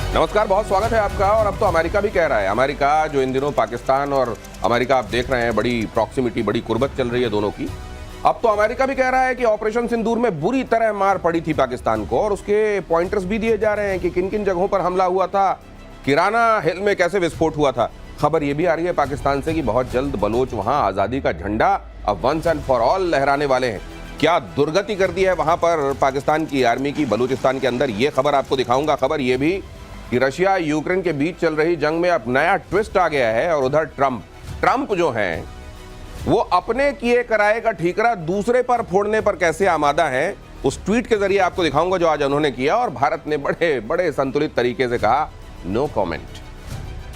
नमस्कार, बहुत स्वागत है आपका। और अब तो अमेरिका भी कह रहा है, अमेरिका जो इन दिनों पाकिस्तान और अमेरिका आप देख रहे हैं, बड़ी प्रॉक्सिमिटी, बड़ी कुर्बत चल रही है दोनों की। अब तो अमेरिका भी कह रहा है कि ऑपरेशन सिंदूर में बुरी तरह मार पड़ी थी पाकिस्तान को, और उसके पॉइंटर्स भी दिए जा रहे हैं कि किन किन जगहों पर हमला हुआ था, किराना हिल में कैसे विस्फोट हुआ था। खबर यह भी आ रही है पाकिस्तान से कि बहुत जल्द बलोच वहां आजादी का झंडा अब वंस एंड फॉर ऑल लहराने वाले हैं। क्या दुर्गति कर दी है वहां पर पाकिस्तान की आर्मी की बलूचिस्तान के अंदर, ये खबर आपको दिखाऊंगा। खबर यह भी कि रशिया यूक्रेन के बीच चल रही जंग में अब नया ट्विस्ट आ गया है, और उधर ट्रंप जो हैं वो अपने किए कराए का ठीकरा दूसरे पर फोड़ने पर कैसे आमादा हैं, उस ट्वीट के जरिए आपको दिखाऊंगा जो आज उन्होंने किया। और भारत ने बड़े बड़े संतुलित तरीके से कहा नो कमेंट।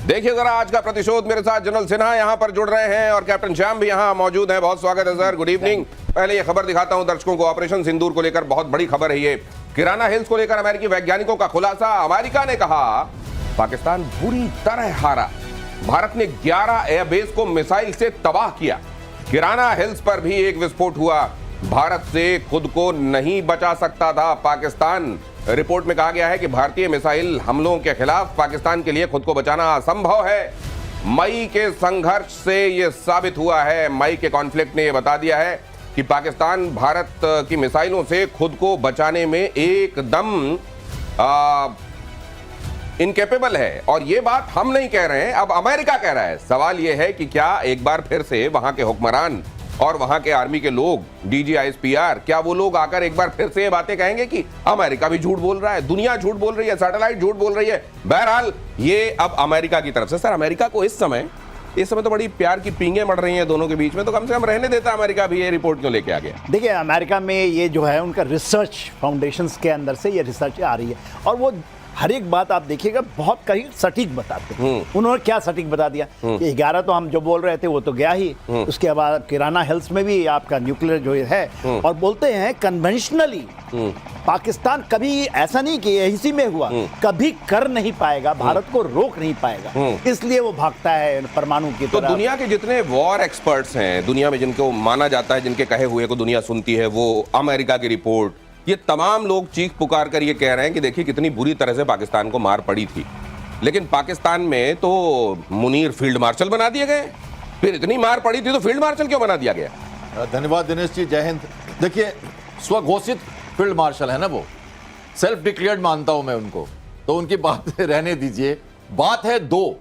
देखिए जरा आज का प्रतिशोध। मेरे साथ जनरल सिन्हा यहां पर जुड़ रहे हैं और कैप्टन श्याम भी यहां मौजूद हैं। बहुत स्वागत है सर, गुड इवनिंग। पहले ये खबर दिखाता हूं दर्शकों को, ऑपरेशन सिंदूर को लेकर बहुत बड़ी खबर है ये। किराना हिल्स को लेकर अमेरिकी वैज्ञानिकों का खुलासा। अमेरिका ने कहा पाकिस्तान बुरी तरह हारा, भारत ने 11 एयरबेस को मिसाइल से तबाह किया। किराना हिल्स पर भी एक विस्फोट हुआ, भारत से खुद को नहीं बचा सकता था पाकिस्तान। रिपोर्ट में कहा गया है कि भारतीय मिसाइल हमलों के खिलाफ पाकिस्तान के लिए खुद को बचाना असंभव है। मई के संघर्ष से यह साबित हुआ है, मई के कॉन्फ्लिक्ट ने यह बता दिया है कि पाकिस्तान भारत की मिसाइलों से खुद को बचाने में एकदम इनकेपेबल है। और ये बात हम नहीं कह रहे हैं, अब अमेरिका कह रहा है। सवाल यह है कि क्या एक बार फिर से वहां के हुक्मरान और वहां के आर्मी के लोग, डीजी ISPR, क्या वो लोग आकर एक बार फिर से ये बातें कहेंगे कि अमेरिका भी झूठ बोल रहा है, दुनिया झूठ बोल रही है, सैटेलाइट झूठ बोल रही है। बहरहाल ये अब अमेरिका की तरफ से। सर अमेरिका को इस समय तो बड़ी प्यार की पींगे मर रही हैं दोनों के बीच में, तो कम से कम रहने देता अमेरिका भी। ये रिपोर्ट क्यों लेके आ गया? देखिए अमेरिका में ये जो है उनका रिसर्च फाउंडेशंस के अंदर से ये रिसर्च आ रही है, और वो हर एक बात आप देखिएगा बहुत कहीं सटीक बताते हैं। उन्होंने क्या सटीक बता दिया कि 11 तो हम जो बोल रहे थे वो तो गया ही, उसके बाद किराना हिल्स में भी आपका न्यूक्लियर जो है, और बोलते हैं कन्वेंशनली पाकिस्तान कभी ऐसा नहीं कि इसी में हुआ, कभी कर नहीं पाएगा, भारत को रोक नहीं पाएगा, इसलिए वो भागता है परमाणु की तरफ। तो दुनिया के जितने वॉर एक्सपर्ट्स हैं दुनिया में, जिनको माना जाता है, जिनके कहे हुए को दुनिया सुनती है, वो अमेरिका की रिपोर्ट, ये तमाम लोग चीख पुकार कर ये कह रहे हैं कि देखिए कितनी बुरी तरह से पाकिस्तान को मार पड़ी थी। लेकिन पाकिस्तान में तो मुनीर फील्ड मार्शल बना दिए गए, फिर इतनी मार पड़ी थी तो फील्ड मार्शल क्यों बना दिया गया? धन्यवाद दिनेश जी, जय हिंद। देखिए स्वघोषित फील्ड मार्शल है ना, वो सेल्फ डिक्लेयर्ड मानता हूं मैं उनको, तो उनकी बात रहने दीजिए। बात है दो,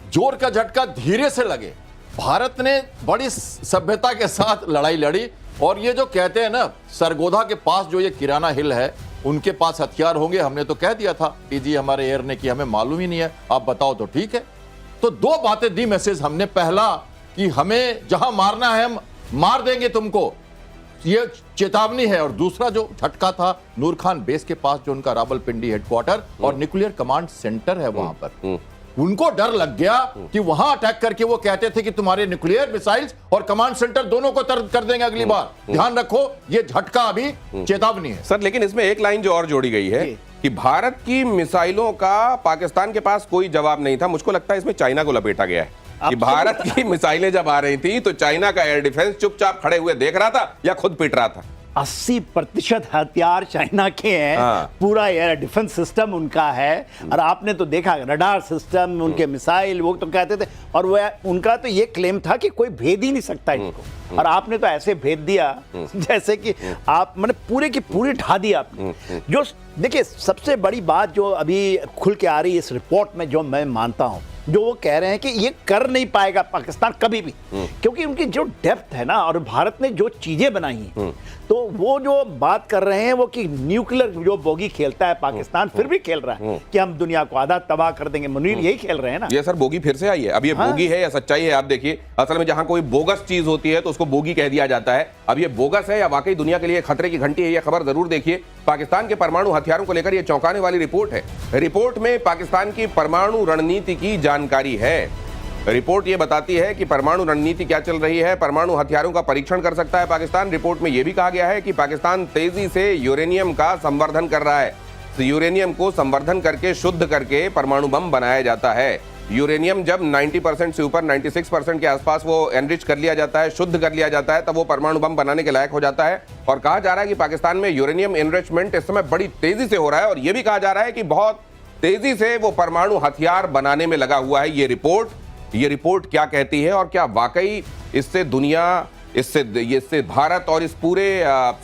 जोर का झटका धीरे से लगे। भारत ने बड़ी सभ्यता के साथ लड़ाई लड़ी, और ये जो कहते हैं ना सरगोधा के पास जो ये किराना हिल है उनके पास हथियार होंगे, हमने तो कह दिया था डीजी हमारे एयर ने कि हमें मालूम ही नहीं है, आप बताओ तो ठीक है। तो दो बातें दी मैसेज हमने, पहला कि हमें जहां मारना है हम मार देंगे तुमको, ये चेतावनी है, और दूसरा जो झटका था नूर खान बेस के पास जो उनका रावलपिंडी हेडक्वार्टर और न्यूक्लियर कमांड सेंटर है वहां पर, उनको डर लग गया कि वहां अटैक करके वो कहते थे कि तुम्हारे न्यूक्लियर मिसाइल्स और कमांड सेंटर दोनों को तर्क कर देंगे अगली बार, ध्यान रखो, ये झटका अभी चेतावनी है। सर लेकिन इसमें एक लाइन जो और जोड़ी गई है कि भारत की मिसाइलों का पाकिस्तान के पास कोई जवाब नहीं था। मुझको लगता है इसमें चाइना को लपेटा गया है कि भारत की मिसाइलें जब आ रही थी तो चाइना का एयर डिफेंस चुपचाप खड़े हुए देख रहा था या खुद पिट रहा था। 80% हथियार चाइना के हैं, पूरा एयर डिफेंस सिस्टम उनका है, और आपने तो देखा रडार सिस्टम, उनके मिसाइल, वो तो कहते थे, और वो उनका तो ये क्लेम था कि कोई भेद ही नहीं सकता इनको, और आपने तो ऐसे भेद दिया जैसे कि आप मैंने पूरे की पूरी ढा दी आपने। जो देखिए सबसे बड़ी बात जो अभी खुल के आ रही है इस रिपोर्ट में, जो मैं मानता हूं, जो वो कह रहे हैं कि ये कर नहीं पाएगा पाकिस्तान कभी भी, क्योंकि उनकी जो डेप्थ है ना, और भारत ने जो चीजें बनाई हैं, तो वो जो बात कर रहे हैं वो कि न्यूक्लियर जो बोगी खेलता है पाकिस्तान, फिर भी खेल रहा है कि हम दुनिया को आधा तबाह कर देंगे। मुनीर यही खेल रहे हैं ना। ये सर बोगी फिर से आई है। अब ये बोगी है या सच्चाई है आप देखिए। असल में जहां कोई बोगस चीज होती है तो उसको बोगी कह दिया जाता है। अब ये बोगस है या वाकई दुनिया के लिए खतरे की घंटी है, ये खबर जरूर देखिए। पाकिस्तान के परमाणु हथियारों को लेकर ये चौंकाने वाली रिपोर्ट है। रिपोर्ट में पाकिस्तान की परमाणु रणनीति की जानकारी है। रिपोर्ट ये बताती है कि परमाणु रणनीति क्या चल रही है, परमाणु हथियारों का परीक्षण कर सकता है पाकिस्तान। रिपोर्ट में यह भी कहा गया है कि पाकिस्तान तेजी से यूरेनियम का संवर्धन कर रहा है। तो यूरेनियम को संवर्धन करके शुद्ध करके परमाणु बम बनाया जाता है। यूरेनियम जब 90% से ऊपर 96% के आसपास वो एनरिच कर लिया जाता है, शुद्ध कर लिया जाता है, तब वो परमाणु बम बनाने के लायक हो जाता है। और कहा जा रहा है कि पाकिस्तान में यूरेनियम एनरिचमेंट इस समय बड़ी तेजी से हो रहा है। और यह भी कहा जा रहा है कि बहुत तेजी से वो परमाणु हथियार बनाने में लगा हुआ है। ये रिपोर्ट क्या कहती है और क्या वाकई इससे दुनिया, इससे भारत और इस पूरे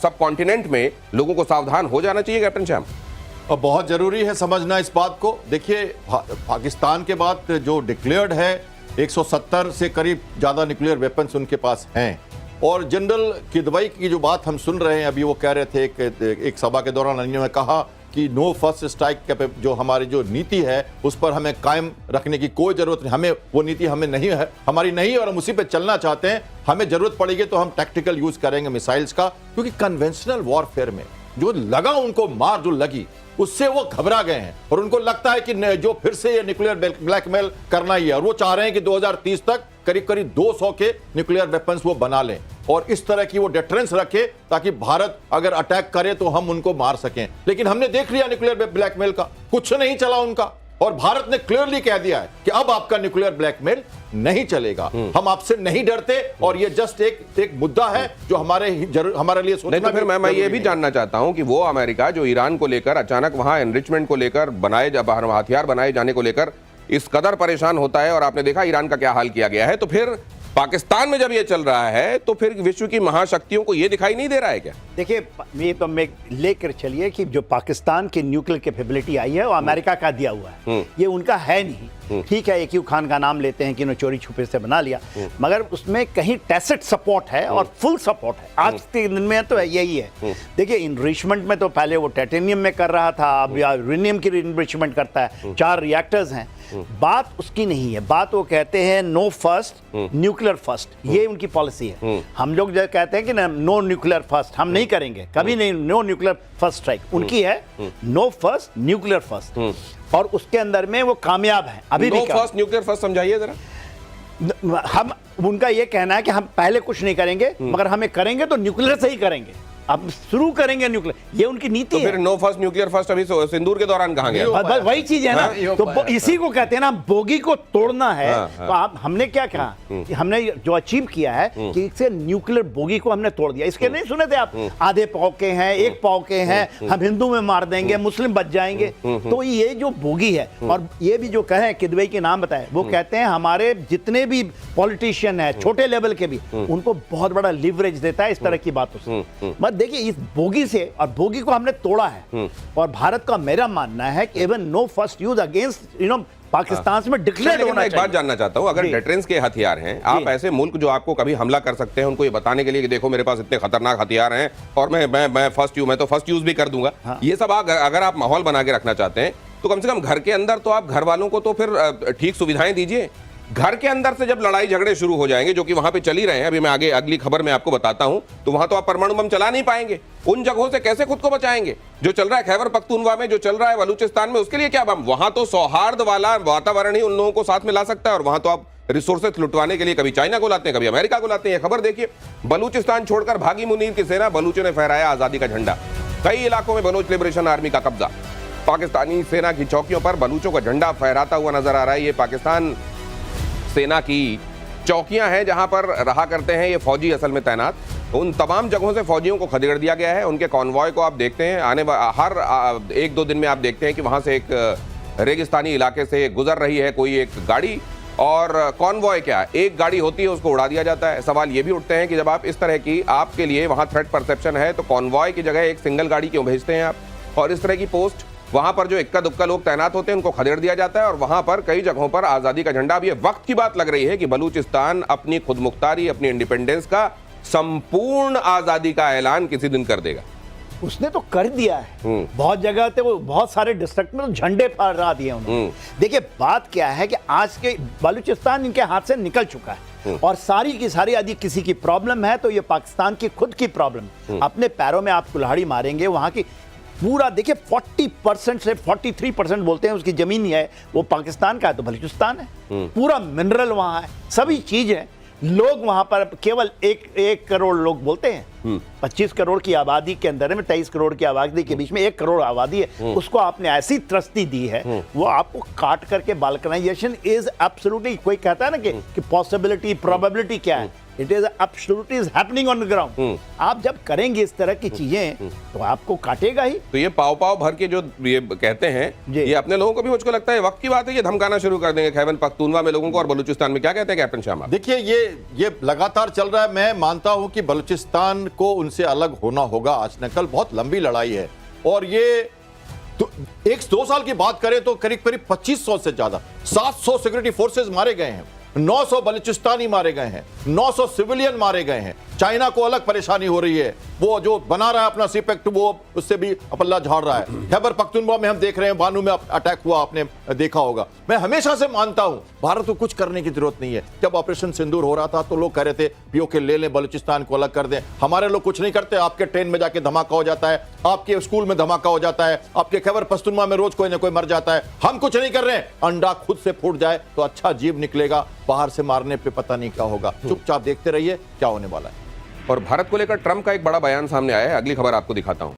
सब कॉन्टिनेंट में लोगों को सावधान हो जाना चाहिए कैप्टन श्याम? और बहुत जरूरी है समझना इस बात को। देखिए पाकिस्तान के बाद जो डिक्लेयर्ड है 170 से करीब ज्यादा न्यूक्लियर वेपन्स उनके पास हैं। और जनरल किदवई की जो बात हम सुन रहे हैं, अभी वो कह रहे थे एक सभा के दौरान उन्होंने कहा कि नो फर्स्ट स्ट्राइक जो हमारी जो नीति है उस पर हमें कायम रखने की कोई जरूरत नहीं, हमें वो नीति हमें नहीं है, हमारी नहीं है और हम उसी पे चलना चाहते हैं। हमें जरूरत पड़ेगी तो हम टैक्टिकल यूज करेंगे मिसाइल्स का, क्योंकि कन्वेंशनल वॉरफेयर में जो लगा उनको मार जो लगी उससे वो घबरा गए हैं और उनको लगता है कि जो फिर से ये न्यूक्लियर ब्लैकमेल करना ही है और वो चाह रहे हैं कि 2030 तक करीब करीब 200 के न्यूक्लियर वेपन्स वो बना लें और इस तरह की वो डिटरेंस रखे ताकि भारत अगर अटैक करे तो हम उनको मार सकें। लेकिन हमने देख लिया न्यूक्लियर ब्लैकमेल का कुछ नहीं चला उनका, और भारत ने क्लियरली कह दिया है कि अब आपका न्यूक्लियर ब्लैकमेल नहीं चलेगा, हम आपसे नहीं डरते और ये जस्ट एक मुद्दा है जो हमारे लिए सोचना। नहीं तो फिर मैं ये भी जानना चाहता हूं कि वो अमेरिका जो ईरान को लेकर अचानक वहां एनरिचमेंट को लेकर हथियार बनाए जाने को लेकर इस कदर परेशान होता है, और आपने देखा ईरान का क्या हाल किया गया है, तो फिर पाकिस्तान में जब ये चल रहा है तो फिर विश्व की महाशक्तियों को ये दिखाई नहीं दे रहा है क्या? देखिए ये तो मैं लेकर चलिए कि जो पाकिस्तान की न्यूक्लियर कैपेबिलिटी आई है वो अमेरिका का दिया हुआ है, ये उनका है नहीं। ठीक है, एक्यू खान का नाम लेते हैं कि उन्होंने चोरी छुपे से बना लिया, मगर उसमें कहीं टैसिट सपोर्ट है और फुल सपोर्ट है। आज के दिन में तो यही है। देखिए इनरिचमेंट में तो पहले वो टाइटेनियम में कर रहा था, अब यूरेनियम की इनरिचमेंट करता है, 4 रिएक्टर्स हैं। बात उसकी नहीं है, बात वो कहते हैं नो फर्स्ट न्यूक्लियर फर्स्ट, ये उनकी पॉलिसी है। हम लोग जो कहते हैं कि नो न्यूक्लियर फर्स्ट, हम नहीं करेंगे कभी नहीं, नो न्यूक्लियर फर्स्ट स्ट्राइक। उनकी है नो फर्स्ट न्यूक्लियर फर्स्ट, और उसके अंदर में वो कामयाब है। अभी नो फर्स्ट न्यूक्लियर फर्स्ट समझाइए जरा। हम उनका ये कहना है कि हम पहले कुछ नहीं करेंगे, मगर हमें करेंगे तो न्यूक्लियर से ही करेंगे, अब शुरू करेंगे न्यूक्लियर, ये उनकी नीति तो है। फिर नो फर्स्ट न्यूक्लियर फर्स्ट अभी सिंदूर के दौरान कहां गया? वही चीज है ना, तो इसी को कहते हैं ना बोगी को तोड़ना है। तो आप हमने क्या कहा कि हमने जो अचीव किया है कि इससे न्यूक्लियर बोगी को हमने तोड़ दिया। इसके नहीं सुने थे आप, आधे पाव के हैं, एक पाव के हैं, हम हिंदू में मार देंगे, मुस्लिम बच जाएंगे। तो ये जो बोगी है, और ये भी जो कहे किदवई के नाम बताए, वो कहते हैं हमारे जितने भी पॉलिटिशियन है छोटे लेवल के भी, उनको बहुत बड़ा लिवरेज देता है इस तरह की बातों से। देखिए इस बोगी से, और बोगी को हमने तोड़ा है, और भारत का मेरा मानना है कि even know first use against Pakistan में डिक्लेयर होना चाहिए। एक बात जानना चाहता हूं, अगर डिटरेंस के हथियार हैं, आप ऐसे मुल्क जो आपको कभी हमला कर सकते हैं उनको ये बताने के लिए कि देखो मेरे पास इतने खतरनाक हथियार हैं और मैं फर्स्ट यूज भी कर दूंगा, ये सब अगर आप माहौल बना के रखना चाहते हैं तो कम से कम घर के अंदर तो आप घर वालों को तो फिर ठीक सुविधाएं दीजिए। घर के अंदर से जब लड़ाई झगड़े शुरू हो जाएंगे, जो कि वहां पे चल ही रहे हैं, अभी मैं आगे अगली खबर में आपको बताता हूं, तो वहां तो आप परमाणु बम चला नहीं पाएंगे। उन जगहों से कैसे खुद को बचाएंगे? जो चल रहा है खैबर पख्तूनवा में, जो चल रहा है बलूचिस्तान में, उसके लिए क्या बम? वहां तो सौहार्द वाला वातावरण ही उन लोगों को साथ में ला सकता है, और वहां तो आप रिसोर्सेज लुटवाने के लिए कभी चाइना को लाते हैं, कभी अमेरिका को लाते हैं। खबर देखिए, बलूचिस्तान छोड़कर भागी मुनीर की सेना, बलूचों ने फहराया आजादी का झंडा। कई इलाकों में बलूच लिबरेशन आर्मी का कब्जा। पाकिस्तानी सेना की चौकियों पर बलूचों का झंडा फहराता हुआ नजर आ रहा है। ये पाकिस्तान सेना की चौकियां हैं जहां पर रहा करते हैं ये फौजी असल में तैनात। उन तमाम जगहों से फौजियों को खदेड़ दिया गया है। उनके कॉन्वॉय को आप देखते हैं, हर 1-2 दिन में आप देखते हैं कि वहां से एक रेगिस्तानी इलाके से गुजर रही है कोई एक गाड़ी, और कॉन्वॉय क्या है, एक गाड़ी होती है उसको उड़ा दिया जाता है। सवाल ये भी उठते हैं कि जब आप इस तरह की, आपके लिए वहां थ्रेट परसेप्शन है, तो कॉन्वॉय की जगह एक सिंगल गाड़ी क्यों भेजते हैं आप? और इस तरह की पोस्ट वहां पर जो इक्का दुक्का लोग तैनात होते हैं उनको खदेड़ दिया जाता है, और वहां पर कई जगहों पर आजादी का झंडा। अब ये वक्त की बात लग रही है कि बलूचिस्तान अपनी खुद मुख्तारी, अपनी इंडिपेंडेंस का, संपूर्ण आजादी का ऐलान किसी दिन कर देगा। उसने तो कर दिया है, बहुत जगह थे, वो बहुत सारे डिस्ट्रिक्ट में तो झंडे फहरा दिए उन्होंने। देखिए बात क्या है कि आज के बलूचिस्तान इनके हाथ से निकल चुका है, और सारी की सारी यदि किसी की प्रॉब्लम है तो ये पाकिस्तान की खुद की प्रॉब्लम। अपने पैरों में आप कुल्हाड़ी मारेंगे, वहां की पूरा देखिए 40% से 43% बोलते हैं उसकी जमीन ही है वो पाकिस्तान का है, तो बलूचिस्तान है। पूरा मिनरल वहां है, सभी चीज है। लोग वहां पर केवल एक करोड़ लोग बोलते हैं, 25 करोड़ की आबादी के अंदर में 23 करोड़ की आबादी के बीच में 1 करोड़ आबादी है, उसको आपने ऐसी त्रस्ती दी है, वो आपको काट करके बाल्कनाइजेशन इज एब्सोल्युटली, कोई कहता है ना कि पॉसिबिलिटी प्रोबेबिलिटी क्या है, it is absolutely is happening on the ground. आप जब करेंगे इस तरह की चीजें तो आपको काटेगा ही। तो ये पाव पाव भर के जो ये कहते हैं, जी। ये अपने लोगों को भी मुझको लगता है वक्त की बात है, ये धमकाना शुरू कर देंगे खैबर पख्तूनवा में लोगों को और बलूचिस्तान में। क्या कहते हैं कैप्टन शाह? देखिए ये लगातार चल रहा है। मैं मानता हूं कि बलूचिस्तान को उनसे अलग होना होगा आज न कल। बहुत लंबी लड़ाई है और ये तो 1-2 साल की बात करें तो करीब करीब 2500 से ज्यादा 700 सिक्योरिटी फोर्सेस मारे गए हैं, 900 बलूचिस्तानी मारे गए हैं, 900 सिविलियन मारे गए हैं। चाइना को अलग परेशानी हो रही है, वो जो बना रहा है अपना सीपेक्ट वो उससे भी पल्ला झाड़ रहा है। खैबर पख्तूनख्वा में हम देख रहे हैं, बानू में अटैक हुआ, आपने देखा होगा। मैं हमेशा से मानता हूं भारत को कुछ करने की जरूरत नहीं है। जब ऑपरेशन सिंदूर हो रहा था तो लोग कह रहे थे पीओके ले लें, बलूचिस्तान को अलग कर दें। हमारे लोग कुछ नहीं करते। आपके ट्रेन में जाके धमाका हो जाता है, आपके स्कूल में धमाका हो जाता है, आपके खैबर पख्तूनख्वा में रोज कोई ना कोई मर जाता है। हम कुछ नहीं कर रहे हैं। अंडा खुद से फूट जाए तो अच्छा जीव निकलेगा, बाहर से मारने पे पता नहीं क्या होगा। चुपचाप देखते रहिए क्या होने वाला है। और भारत को लेकर ट्रंप का एक बड़ा बयान सामने आया है, अगली खबर आपको दिखाता हूं।